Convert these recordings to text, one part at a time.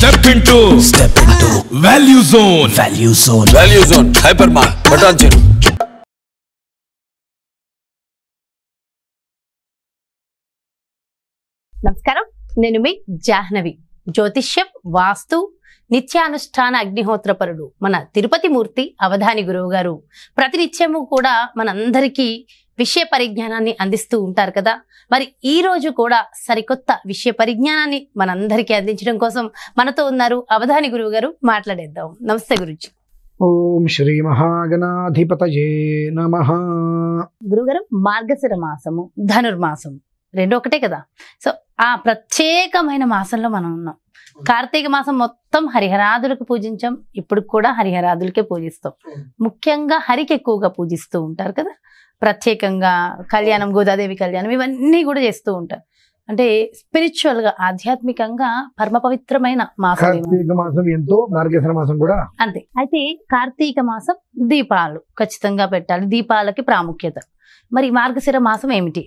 Step into Value Zone. Value Zone. Value Zone. Hypermart. Button. నమస్కారం, నేను మీ జాహ్నవి. జ్యోతిష్యం, వాస్తు, నిత్యానుష్ఠాన అగ్నిహోత్రపరుడు మన తిరుపతి మూర్తి అవధాని గురువు గారు ప్రతినిత్యము కూడా మనందరికీ విషయ పరిజ్ఞానాన్ని అందిస్తూ ఉంటారు కదా. మరి ఈ రోజు కూడా సరికొత్త విషయ పరిజ్ఞానాన్ని మనందరికీ అందించడం కోసం మనతో ఉన్నారు అవధాని గురువు గారు. మాట్లాడేద్దాం. నమస్తే గురుజీ. ఓం శ్రీ మహాగణాధిపతయే నమః. గురుగారు, మార్గశిర మాసము, ధనుర్మాసము రెండు ఒకటే కదా. సో ఆ ప్రత్యేకమైన మాసంలో మనం ఉన్నాం. కార్తీక మాసం మొత్తం హరిహరాదులకు పూజించాం. ఇప్పుడు కూడా హరిహరాదులకే పూజిస్తాం. ముఖ్యంగా హరికి ఎక్కువగా పూజిస్తూ ఉంటారు కదా. ప్రత్యేకంగా కళ్యాణం, గోదాదేవి కళ్యాణం, ఇవన్నీ కూడా చేస్తూ ఉంటారు. అంటే స్పిరిచువల్ గా, ఆధ్యాత్మికంగా పరమ పవిత్రమైన మాసం. కార్తీక మాసం ఎంతో, మార్గశిర మాసం కూడా అంతే. అయితే కార్తీక మాసం దీపాలు ఖచ్చితంగా పెట్టాలి. దీపాలకి ప్రాముఖ్యత. మరి మార్గశిర మాసం ఏమిటి?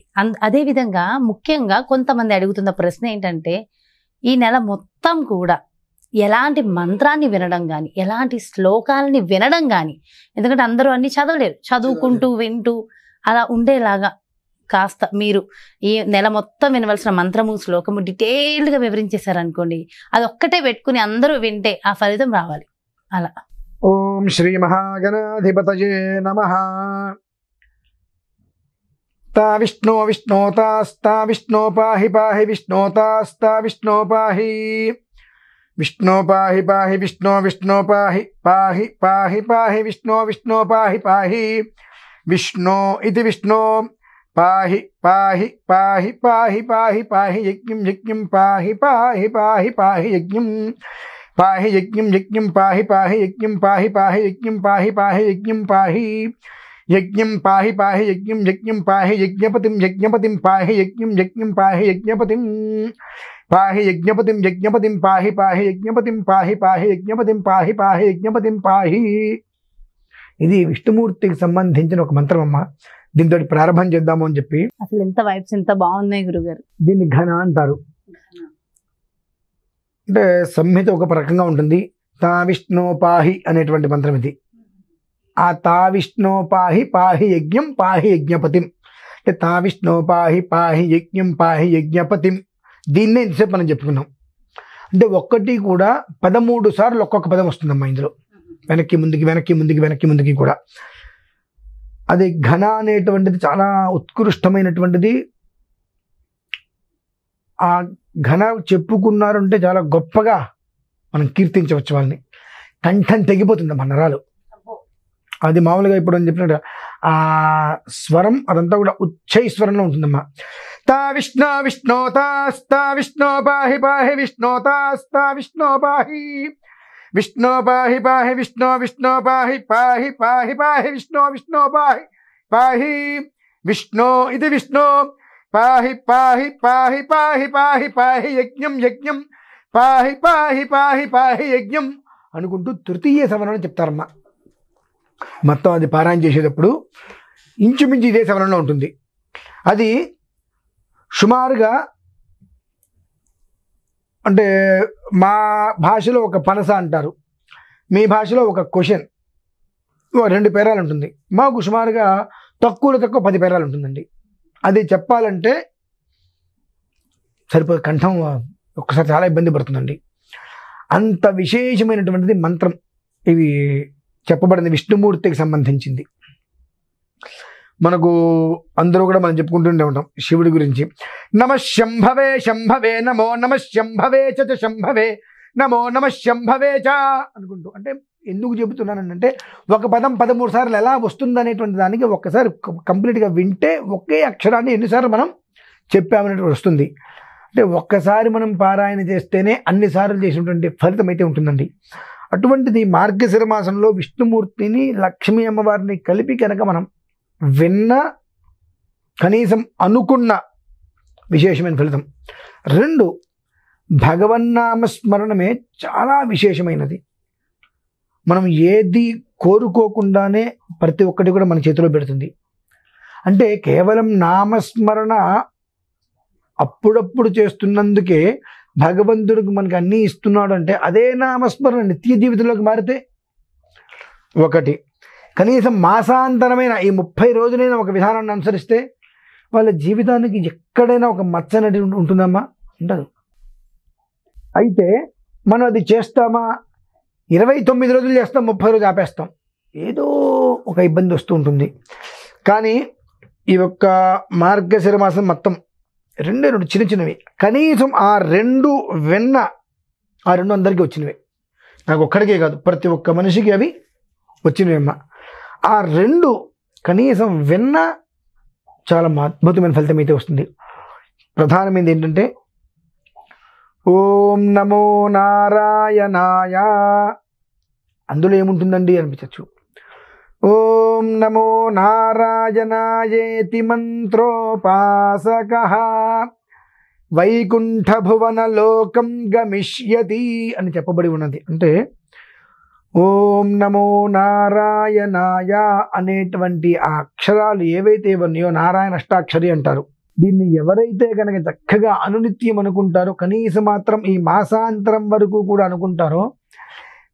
అదే విధంగా ముఖ్యంగా కొంతమంది అడుగుతున్న ప్రశ్న ఏంటంటే, ఈ నెల మొత్తం కూడా ఎలాంటి మంత్రాన్ని వినడం కానీ, ఎలాంటి శ్లోకాలని వినడం కానీ, ఎందుకంటే అందరూ అన్ని చదవలేరు, చదువుకుంటూ వింటూ అలా ఉండేలాగా కాస్త మీరు ఈ నెల మొత్తం వినవలసిన మంత్రము, శ్లోకము డీటెయిల్డ్గా వివరించేశారనుకోండి, అది ఒక్కటే పెట్టుకుని అందరూ వింటే ఆ ఫలితం రావాలి. అలా. ఓం శ్రీ మహాగణాధిపతయే నమః. తా విష్ణో విష్ణోతాస్తా విష్ణో పాహి పాహి విష్ణోతాస్తా విష్ణో పాహి విష్ణో పాహి పాహి విష్ణో విష్ణో పాహి పాహి పాహి పాహి విష్ణో విష్ణో పాహి పాహి విష్ణో ఇది విష్ణో పాహి పాహి పాహి పాహి పాహి పాహి యజ్ఞం యజ్ఞం పాహి పాహి పాహి పాహి యజ్ఞం పాహి యజ్ఞం యజ్ఞం పాహి పాహి యజ్ఞం పాహి పాహి యజ్ఞం పాహి పాహి యజ్ఞం పాహి యజ్ఞం పాహి పాహి యజ్ఞం యజ్ఞం పాహి యజ్ఞపతిం యజ్ఞపతిం పాహి యజ్ఞం యజ్ఞం పాహి యజ్ఞపతిం పాహి యజ్ఞపతిం యజ్ఞపతిం పాహి పాహి యజ్ఞపతిం పాహి పాహి యజ్ఞపతిం పాహి పాహి యజ్ఞపతిం పాహి. ఇది విష్ణుమూర్తికి సంబంధించిన ఒక మంత్రం అమ్మ. దీంతో ప్రారంభం చేద్దాము అని చెప్పి. అసలు ఎంత వైబ్స్ ఎంత బాగున్నాయి గురుగారు. దీన్ని ఘన అంటారు. అంటే సంహిత ఒక రకంగా ఉంటుంది. తా విష్ణు పాహి అనేటువంటి మంత్రం ఇది. ఆ తా విష్ణు పాహి పాహి యజ్ఞం పాహి యజ్ఞపతిం, అంటే తా విష్ణు పాహి పాహి యజ్ఞం పాహి యజ్ఞపతిం. దీన్నే ఇంతసేపు మనం చెప్పుకున్నాం. అంటే ఒక్కటి కూడా 13 సార్లు ఒక్కొక్క పదం వస్తుందమ్మా ఇందులో, వెనక్కి ముందుకి వెనక్కి ముందుకి వెనక్కి ముందుకి కూడా. అది ఘన అనేటువంటిది చాలా ఉత్కృష్టమైనటువంటిది. ఆ ఘన చెప్పుకున్నారంటే చాలా గొప్పగా మనం కీర్తించవచ్చు వాళ్ళని. కంఠం తెగిపోతుంది మన నరాలు. అది మామూలుగా ఇప్పుడు అని చెప్పినట్టు ఆ స్వరం అదంతా కూడా ఉచ్చైస్వరంలో ఉంటుందమ్మా. తా విష్ణు విష్ణోతాస్తా విష్ణో పాహి పాహి విష్ణోతాస్తా విష్ణో పాహి విష్ణో పాహి పాహి విష్ణో విష్ణో పాహి పాహి పాహి పాహి విష్ణో విష్ణో పాహి పాహి విష్ణో ఇది విష్ణో పాహి పాహి పాహి పాహి పాహి పాహి యజ్ఞం యజ్ఞం పాహి పాహి పాహి పాహి యజ్ఞం అనుకుంటూ తృతీయ సవరణం చెప్తారమ్మా. మొత్తం అది పారాయణ చేసేటప్పుడు ఇంచుమించు ఇదే సవరణలో ఉంటుంది. అది సుమారుగా అంటే మా భాషలో ఒక పనస అంటారు, మీ భాషలో ఒక క్వశ్చన్, 2 పేరాలు ఉంటుంది. మాకు సుమారుగా తక్కువలో తక్కువ 10 పేరాలు ఉంటుందండి. అది చెప్పాలంటే సరిపోదు, కంఠం ఒక్కసారి చాలా ఇబ్బంది పడుతుందండి. అంత విశేషమైనటువంటిది మంత్రం ఇవి చెప్పబడింది, విష్ణుమూర్తికి సంబంధించింది. మనకు అందరూ కూడా మనం చెప్పుకుంటుండే ఉంటాం శివుడి గురించి. నమ శంభవే శంభవే నమో నమ శంభవే చ శంభవే నమో నమ శంభవే చ అనుకుంటూ. అంటే ఎందుకు చెబుతున్నానంటే ఒక పదం 13 సార్లు ఎలా వస్తుందనేటువంటి దానికి ఒక్కసారి కంప్లీట్గా వింటే ఒకే అక్షరాన్ని ఎన్నిసార్లు మనం చెప్పామనేటువంటి వస్తుంది. అంటే ఒక్కసారి మనం పారాయణ చేస్తేనే అన్నిసార్లు చేసినటువంటి ఫలితం అయితే ఉంటుందండి. అటువంటిది మార్గశిర మాసంలో విష్ణుమూర్తిని, లక్ష్మీ అమ్మవారిని కలిపి కనుక మనం విన్న, కనీసం అనుకున్న విశేషమైన ఫలితం. 2, భగవన్నామస్మరణమే చాలా విశేషమైనది. మనం ఏది కోరుకోకుండానే ప్రతి ఒక్కటి కూడా మన చేతిలో పెడుతుంది. అంటే కేవలం నామస్మరణ అప్పుడప్పుడు చేస్తున్నందుకే భగవంతుడికి మనకి అన్నీ ఇస్తున్నాడు అంటే అదే నామస్మరణ నిత్య జీవితంలోకి మారితే, ఒకటి కనీసం మాసాంతరమైన ఈ 30 రోజులైన ఒక విధానాన్ని అనుసరిస్తే వాళ్ళ జీవితానికి ఎక్కడైనా ఒక మచ్చ అనేది ఉంటుందమ్మా? ఉండదు. అయితే మనం అది చేస్తామా? 29 రోజులు చేస్తాం, 30 రోజులు ఆపేస్తాం, ఏదో ఒక ఇబ్బంది వస్తూ ఉంటుంది. కానీ ఈ యొక్క మార్గశిర మాసం మొత్తం రెండే చిన్న చిన్నవి, కనీసం ఆ 2 వెన్న, ఆ 2 అందరికీ వచ్చినవి, నాకు ఒక్కడికే కాదు ప్రతి ఒక్క మనిషికి అవి వచ్చినవమ్మా. ఆ 2 కనీసం వెన్న చాలా అద్భుతమైన ఫలితం అయితే వస్తుంది. ప్రధానమైనది ఏంటంటే ఓం నమో నారాయణాయ. అందులో ఏముంటుందండి అనిపించచ్చు. ఓం నమో నారాయణాయేతి మంత్రోపాసకః వైకుంఠ భువన లోకం గమిష్యతి అని చెప్పబడి ఉన్నది. అంటే ఓం నమో నారాయణాయ అనేటువంటి ఆ అక్షరాలు ఏవైతే ఉన్నాయో నారాయణ అష్టాక్షరి అంటారు. దీన్ని ఎవరైతే కనుక చక్కగా అనునిత్యం అనుకుంటారో, కనీసం మాత్రం ఈ మాసాంతరం వరకు కూడా అనుకుంటారో,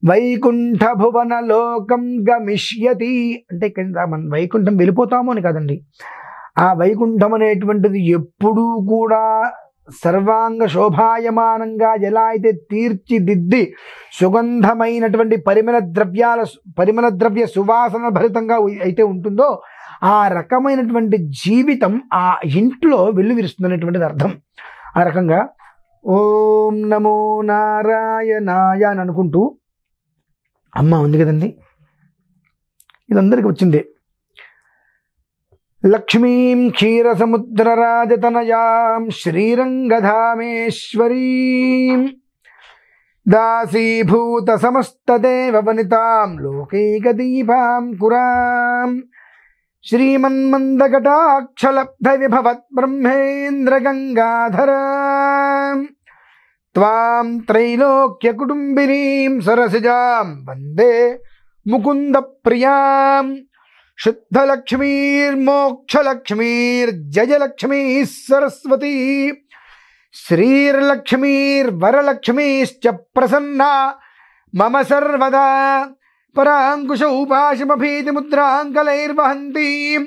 వైకుంఠ భువన లోకం గమిష్యతి అంటే మనం వైకుంఠం వెళ్ళిపోతాము అని కాదండి. ఆ వైకుంఠం అనేటువంటిది ఎప్పుడూ కూడా సర్వాంగ శోభాయమానంగా ఎలా అయితే తీర్చిదిద్ది సుగంధమైనటువంటి పరిమళ ద్రవ్య సువాసన భరితంగా అయితే ఉంటుందో, ఆ రకమైనటువంటి జీవితం ఆ ఇంట్లో వెల్లువిరుస్తుంది అనేటువంటిది అర్థం. ఆ రకంగా ఓం నమో నారాయణాయ అని అనుకుంటూ అమ్మ ఉంది కదండి, ఇదందరికీ వచ్చిందే. లక్ష్మీం క్షీరసముద్రరాజతనయాం శ్రీరంగధామేశ్వరీం దాసీభూత సమస్తదేవవనితాం లోకైకదీపాం కురాం శ్రీమన్మందకటాక్షలబ్ధ విభవత్ బ్రహ్మేంద్ర గంగాధరాం త్వాం త్రైలోక్య కుటుంబినీం సరసిజాం వందే ముకుంద ప్రియాం శుద్ధలక్ష్మీర్మోక్షలక్ష్మీర్జయలక్ష్మీ సరస్వతీ శ్రీర్లక్ష్మీర్వరలక్ష్మీశ్చ ప్రసన్నా మమ సర్వదా పరాంకుశౌపాశమభీతిముద్రాంకలైర్వహంతీం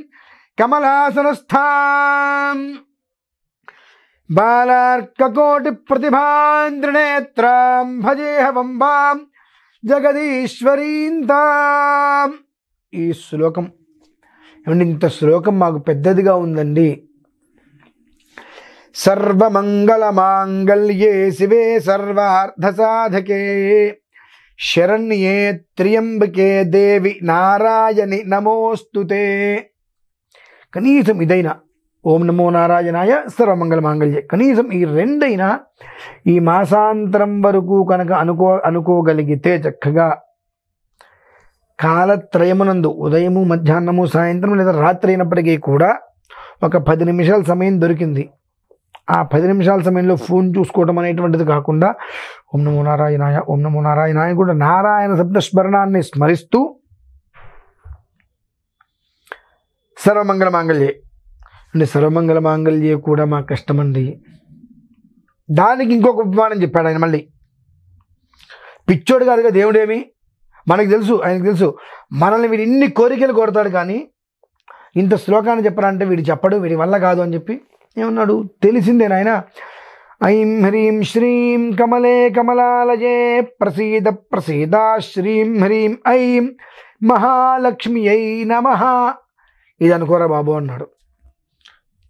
కమలాసనస్థాం బాలార్కకోటి ప్రతిభాంద్రనేత్రాం భజేహవంబాం జగదీశ్వరీంతాం. ఈ శ్లోకం ఏమంటే ఇంత శ్లోకం మాకు పెద్దదిగా ఉందండి. సర్వమంగళ మాంగళ్యే శివే సర్వార్థ సాధకే శరణ్యే త్ర్యంబకే దేవి నారాయణి నమోస్తుతే. కనీసం ఇదైనా ఓం నమో నారాయణాయ సర్వమంగళ మాంగళ్యే, కనీసం ఈ 2 అయినా ఈ మాసాంతరం వరకు కనుక అనుకోగలిగితే చక్కగా కాలత్రయమునందు ఉదయము మధ్యాహ్నము సాయంత్రం లేదా రాత్రి అయినప్పటికీ కూడా ఒక 10 నిమిషాల సమయం దొరికింది. ఆ 10 నిమిషాల సమయంలో ఫోన్ చూసుకోవడం అనేటువంటిది కాకుండా ఓం నమో నారాయణాయ ఓం నమో నారాయణాయ కూడా నారాయణ శబ్దస్మరణాన్ని స్మరిస్తూ సర్వమంగళ మాంగళ్యే అంటే సర్వమంగళ మాంగళ్యే కూడా మాకు కష్టమండి. దానికి ఇంకొక ఉపమానం చెప్పాడు ఆయన. మళ్ళీ పిచ్చోడు కాదుగా దేవుడేమి, మనకు తెలుసు, ఆయనకు తెలుసు మనల్ని వీడు ఇన్ని కోరికలు కోరతాడు, కానీ ఇంత శ్లోకాన్ని చెప్పాలంటే వీడు చెప్పడు, వీడి వల్ల కాదు అని చెప్పి ఏమన్నాడు తెలిసిందే నాయన. ఐం హ్రీం శ్రీం కమలే కమలాలయే ప్రసీద ప్రసీద శ్రీం హ్రీం ఐం మహాలక్ష్మియై నమః. ఇది అనుకోరా బాబు అన్నాడు.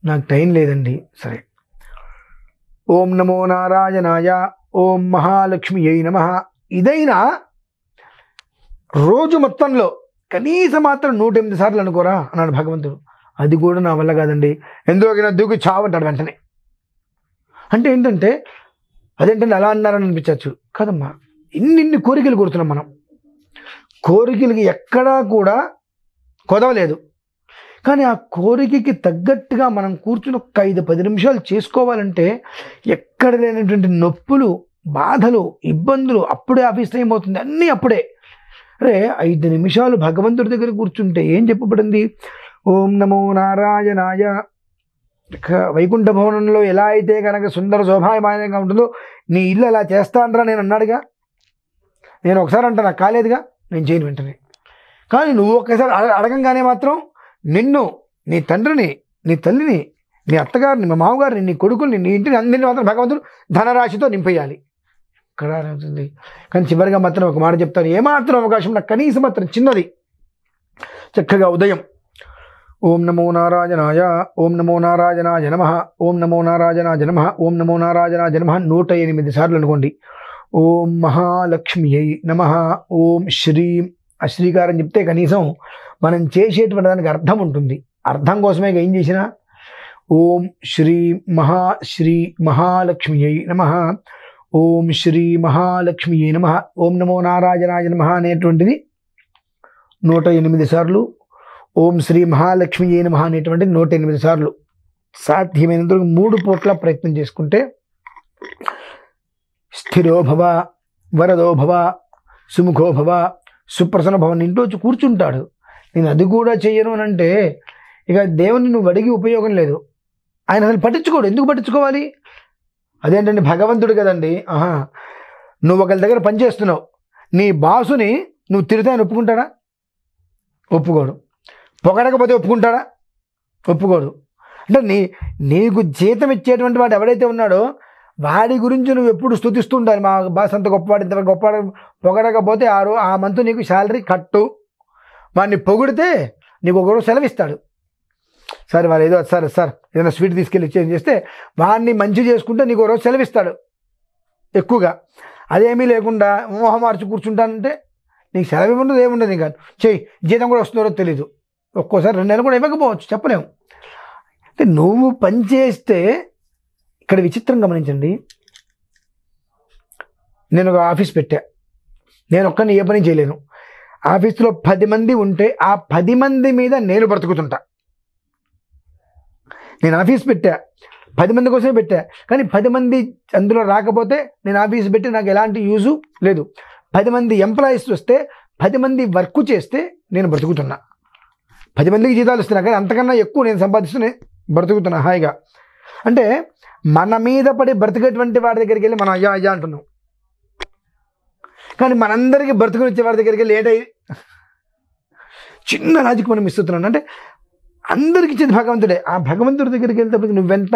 నాకు టైం లేదండి. సరే, ఓం నమో నారాయణాయ ఓం మహాలక్ష్మియై నమః ఇదైనా రోజు మొత్తంలో కనీసం మాత్రం 108 సార్లు అనుకోరా అన్నాడు భగవంతుడు. అది కూడా నా వల్ల కాదండి, ఎందుకైనా దూకి చావంటాడు వెంటనే. అంటే ఏంటంటే అదేంటంటే అలా అన్నారని అనిపించవచ్చు. కాదమ్మా, ఇన్ని కోరికలు కోరుతున్నాం మనం. కోరికలకి ఎక్కడా కూడా కొదవలేదు, కానీ ఆ కోరికకి తగ్గట్టుగా మనం కూర్చుని ఒక 5-10 నిమిషాలు చేసుకోవాలంటే ఎక్కడ లేనటువంటి నొప్పులు, బాధలు, ఇబ్బందులు అప్పుడే ఆఫీస్ టైం అవుతుంది, అన్నీ అప్పుడే. అరే 5 నిమిషాలు భగవంతుడి దగ్గర కూర్చుంటే ఏం చెప్పబడింది? ఓం నమో నారాయణాయ వైకుంఠ భవనంలో ఎలా అయితే కనుక సుందర శోభాయమానంగా ఉంటుందో నీ ఇల్లు అలా చేస్తానరా నేను అన్నాడుగా. నేను ఒకసారి అంటే నాకు కాలేదుగా, నేను చేయను వెంటనే. కానీ నువ్వు ఒక్కసారి అడగంగానే మాత్రం నిన్ను, నీ తండ్రిని, నీ తల్లిని, నీ అత్తగారిని, మా మామగారిని, నీ కొడుకుని, నీ ఇంటిని అందరినీ మాత్రం భగవంతుడు ధనరాశితో నింపేయాలి. ఇక్కడ అవుతుంది. కానీ చివరిగా మాత్రం ఒక మాట చెప్తాను, ఏమాత్రం అవకాశం నాకు కనీసం మాత్రం చిన్నది, చక్కగా ఉదయం ఓం నమో నారాయణాయ, ఓం నమో నారాయణాయ నమః, ఓం నమో నారాయణాయ నమః, ఓం నమో నారాయణాయ నమః 108 సార్లు అనుకోండి. ఓం మహాలక్ష్మియై నమః, ఓం శ్రీం, ఆ శ్రీకారం చెప్తే కనీసం మనం చేసేటువంటి దానికి అర్థం ఉంటుంది. అర్థం కోసమే ఏం చేసినా ఓం శ్రీ మహాలక్ష్మియై నమః, ఓం శ్రీ మహాలక్ష్మియై నమః, ఓం నమో నారాయణాయ నమః అనేటువంటిది 108 సార్లు, ఓం శ్రీ మహాలక్ష్మియై నమః అనేటువంటిది 108 సార్లు. సాధ్యమైనంత 3 పూట్ల ప్రయత్నం చేసుకుంటే స్థిరో భవ, వరదో భవ, సుముఖో భవ, సుప్రసన్న భవన్ ఇంట్లో వచ్చి కూర్చుంటాడు. నేను అది కూడా చెయ్యను అని అంటే ఇక దేవుని నువ్వు అడిగి ఉపయోగం లేదు. ఆయన అసలు పట్టించుకోడు. ఎందుకు పట్టించుకోవాలి? అదేంటండి భగవంతుడు కదండి. నువ్వు ఒకరి దగ్గర పనిచేస్తున్నావు, నీ బాసుని నువ్వు తిరిగితే ఆయన ఒప్పుకుంటాడా? ఒప్పుకోడు. పొగడకపోతే ఒప్పుకుంటాడా? ఒప్పుకోడు. అంటే నీకు జీతం ఇచ్చేటువంటి వాడు ఎవడైతే ఉన్నాడో వాడి గురించి నువ్వు ఎప్పుడు స్తుతిస్తూ ఉండాలి. మా బాస్ అంత గొప్పవాడు, ఇంత గొప్పవాడు. పొగడకపోతే ఆ మంత్ నీకు శాలరీ కట్టు. వాడిని పొగిడితే నీకు ఒకరోజు సెలవు ఇస్తాడు. సరే వాళ్ళు ఏదో సార్ ఏదైనా స్వీట్ తీసుకెళ్ళి ఇచ్చేది చేస్తే వాడిని మంచి చేసుకుంటే నీకు ఒకరోజు సెలవు ఇస్తాడు ఎక్కువగా. అదేమీ లేకుండా మోహం మార్చి కూర్చుంటానంటే నీకు సెలవు ఉండదు, ఏముండదు. ఇంకా చెయ్యి, జీతం కూడా వస్తుందో తెలీదు. ఒక్కోసారి 2 నెలలు కూడా ఇవ్వకపోవచ్చు, చెప్పలేము. అంటే నువ్వు పని చేస్తే ఇక్కడ విచిత్రం గమనించండి. నేను ఒక ఆఫీస్ పెట్టా, నేను ఒక్కరిని ఏ పని చేయలేను. ఆఫీస్లో 10 మంది ఉంటే ఆ 10 మంది మీద నేను బ్రతుకుతుంటా. నేను ఆఫీస్ పెట్టా, 10 మంది కోసమే పెట్టా. కానీ 10 మంది అందులో రాకపోతే నేను ఆఫీస్ పెట్టి నాకు ఎలాంటి యూజు లేదు. 10 మంది ఎంప్లాయీస్ వస్తే 10 మంది వర్క్ చేస్తే నేను బ్రతుకుతున్నా. 10 మందికి జీతాలు ఇస్తున్నా, కానీ అంతకన్నా ఎక్కువ నేను సంపాదిస్తూనే బ్రతుకుతున్నా హాయిగా. అంటే మన మీద పడి బ్రతికేటువంటి వాడి దగ్గరికి వెళ్ళి మనం అయ్యా అంటున్నాం. కానీ మనందరికీ బ్రతుకునిచ్చే వాడి దగ్గరికి వెళ్ళి ఏంటై చిన్న లాజిక్ మనం ఇస్తున్నాను. అంటే అందరికి ఇచ్చేది భగవంతుడే. ఆ భగవంతుడి దగ్గరికి వెళ్తే నువ్వెంత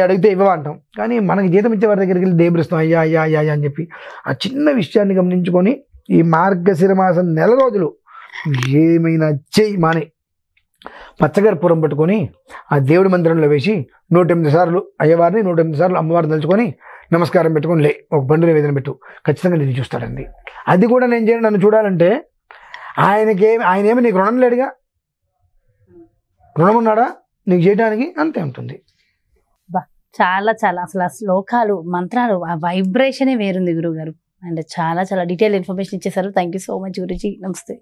అడిగితే ఇవ్వవా అంటాం. కానీ మనకి జీతం ఇచ్చే వారి దగ్గరికి వెళ్ళి దేబరిస్తాం అయ్యా అని చెప్పి. ఆ చిన్న విషయాన్ని గమనించుకొని ఈ మార్గశిర మాసం 1 రోజులు ఏమైనా చెయ్యి మానే పచ్చగర్పూరం పట్టుకొని ఆ దేవుడి మందిరంలో వేసి 108 సార్లు అయ్యవారిని 108 సార్లు అమ్మవారిని తలుచుకొని నమస్కారం పెట్టుకొని ఒక బండి నివేదన పెట్టు, ఖచ్చితంగా నేను చూస్తాడండి. అది కూడా నేను చేయను. నన్ను చూడాలంటే ఆయనేమి నీకు రుణం లేడుగా, రుణం ఉన్నాడా నీకు చేయడానికి? అంతే ఉంటుంది. చాలా అసలు ఆ శ్లోకాలు, మంత్రాలు, ఆ వైబ్రేషనే వేరుంది గురుగారు. అండ్ చాలా డీటెయిల్ ఇన్ఫర్మేషన్ ఇచ్చేసారు. Thank you so much Guruji. నమస్తే.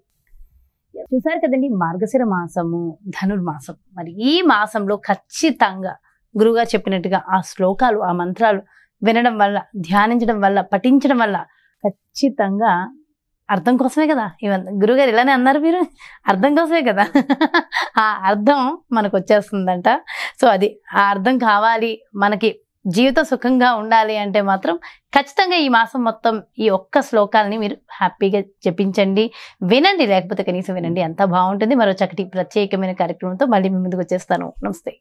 చూసారు కదండి, మార్గశిర మాసము, ధనుర్మాసం. మరి ఈ మాసంలో ఖచ్చితంగా గురుగారు చెప్పినట్టుగా ఆ శ్లోకాలు, ఆ మంత్రాలు వినడం వల్ల, ధ్యానించడం వల్ల, పఠించడం వల్ల ఖచ్చితంగా అర్థం కోసమే కదా ఇవన్నీ గురుగారు ఇలానే అన్నారు. మీరు అర్థం కోసమే కదా ఆ అర్థం మనకు వచ్చేస్తుందంట. సో అది ఆ అర్థం కావాలి, మనకి జీవితం సుఖంగా ఉండాలి అంటే మాత్రం ఖచ్చితంగా ఈ మాసం మొత్తం ఈ ఒక్క శ్లోకాలని మీరు హ్యాపీగా జపించండి, వినండి. లేకపోతే కనీసం వినండి, అంతా బాగుంటుంది. మరో చక్కటి ప్రత్యేకమైన కార్యక్రమంతో మళ్ళీ మీ ముందుకు వచ్చేస్తాను. నమస్తే.